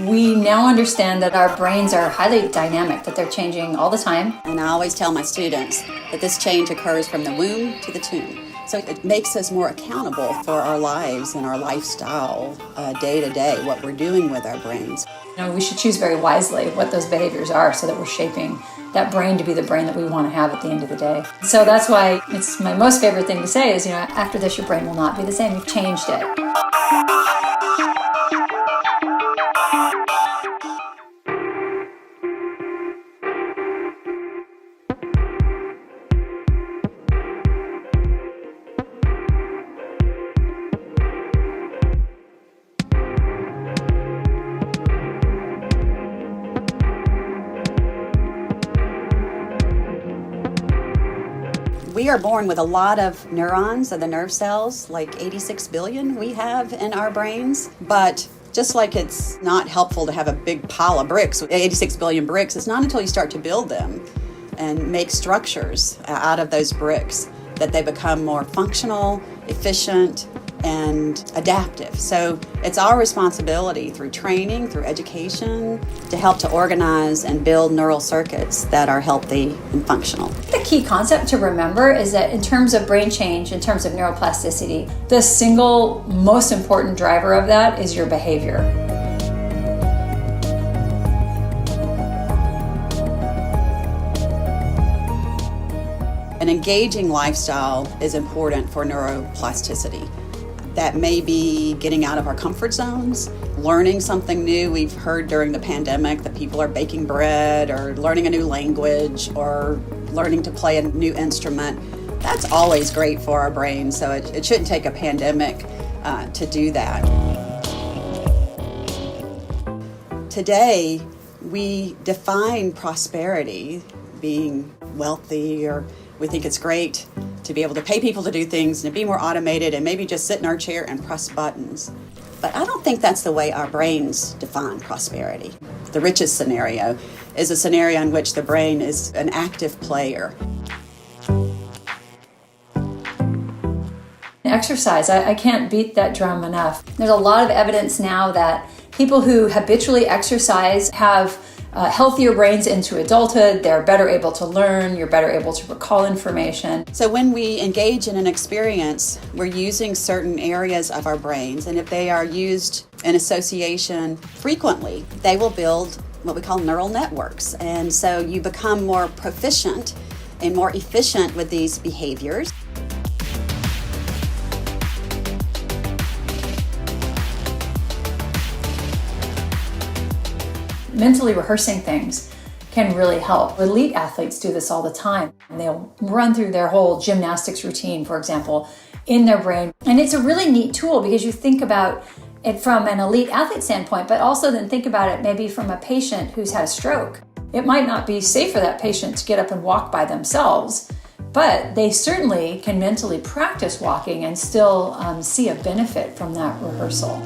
We now understand that our brains are highly dynamic, that they're changing all the time. And I always tell my students that this change occurs from the womb to the tomb. So it makes us more accountable for our lives and our lifestyle day to day, what we're doing with our brains. We should choose very wisely what those behaviors are so that we're shaping that brain to be the brain that we want to have at the end of the day. So that's why it's my most favorite thing to say is, after this, your brain will not be the same. You've changed it. We are born with a lot of neurons of the nerve cells, like 86 billion we have in our brains. But just like it's not helpful to have a big pile of bricks, 86 billion bricks, it's not until you start to build them and make structures out of those bricks that they become more functional, efficient, and adaptive. So it's our responsibility through training, through education, to help to organize and build neural circuits that are healthy and functional. The key concept to remember is that in terms of brain change, in terms of neuroplasticity, the single most important driver of that is your behavior. An engaging lifestyle is important for neuroplasticity. That may be getting out of our comfort zones, learning something new. We've heard during the pandemic that people are baking bread or learning a new language or learning to play a new instrument. That's always great for our brains, so it shouldn't take a pandemic to do that. Today, we define prosperity, being wealthy, or we think it's great to be able to pay people to do things and to be more automated and maybe just sit in our chair and press buttons. But I don't think that's the way our brains define prosperity. The richest scenario is a scenario in which the brain is an active player. Exercise, I can't beat that drum enough. There's a lot of evidence now that people who habitually exercise have healthier brains into adulthood. They're better able to learn. You're better able to recall information. So when we engage in an experience, we're using certain areas of our brains, and if they are used in association frequently, they will build what we call neural networks. And so you become more proficient and more efficient with these behaviors. Mentally rehearsing things can really help. Elite athletes do this all the time. They'll run through their whole gymnastics routine, for example, in their brain. And it's a really neat tool because you think about it from an elite athlete standpoint, but also then think about it maybe from a patient who's had a stroke. It might not be safe for that patient to get up and walk by themselves, but they certainly can mentally practice walking and still see a benefit from that rehearsal.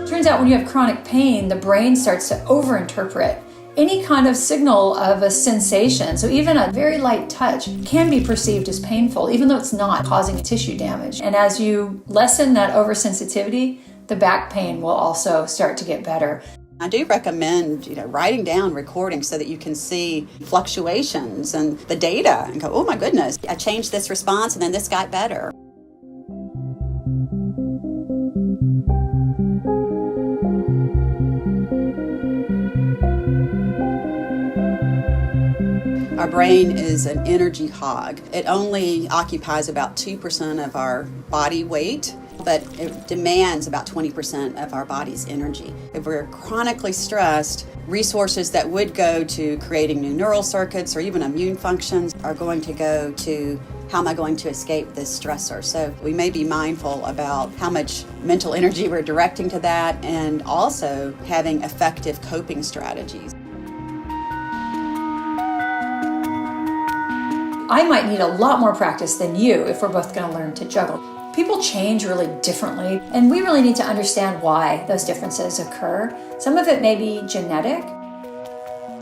Turns out when you have chronic pain, the brain starts to overinterpret any kind of signal of a sensation. So even a very light touch can be perceived as painful, even though it's not causing tissue damage. And as you lessen that oversensitivity, the back pain will also start to get better. I do recommend, writing down recordings so that you can see fluctuations and the data and go, oh my goodness, I changed this response and then this got better. Our brain is an energy hog. It only occupies about 2% of our body weight, but it demands about 20% of our body's energy. If we're chronically stressed, resources that would go to creating new neural circuits or even immune functions are going to go to how am I going to escape this stressor? So we may be mindful about how much mental energy we're directing to that and also having effective coping strategies. I might need a lot more practice than you if we're both going to learn to juggle. People change really differently, and we really need to understand why those differences occur. Some of it may be genetic.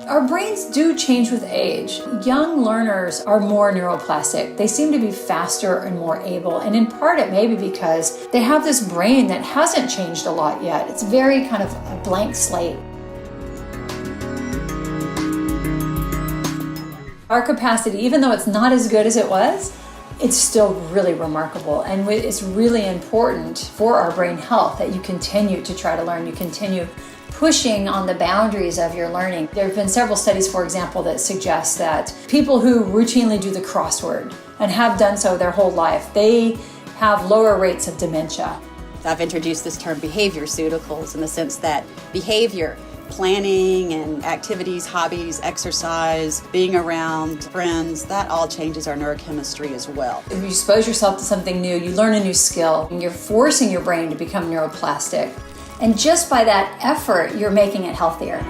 Our brains do change with age. Young learners are more neuroplastic. They seem to be faster and more able, and in part it may be because they have this brain that hasn't changed a lot yet. It's very kind of a blank slate. Our capacity, even though it's not as good as it was, it's still really remarkable, and it's really important for our brain health that you continue to try to learn, you continue pushing on the boundaries of your learning. There have been several studies, for example, that suggest that people who routinely do the crossword and have done so their whole life, they have lower rates of dementia. I've introduced this term behaviorseuticals in the sense that behavior, planning and activities, hobbies, exercise, being around friends, that all changes our neurochemistry as well. If you expose yourself to something new, you learn a new skill, and you're forcing your brain to become neuroplastic. And just by that effort, you're making it healthier.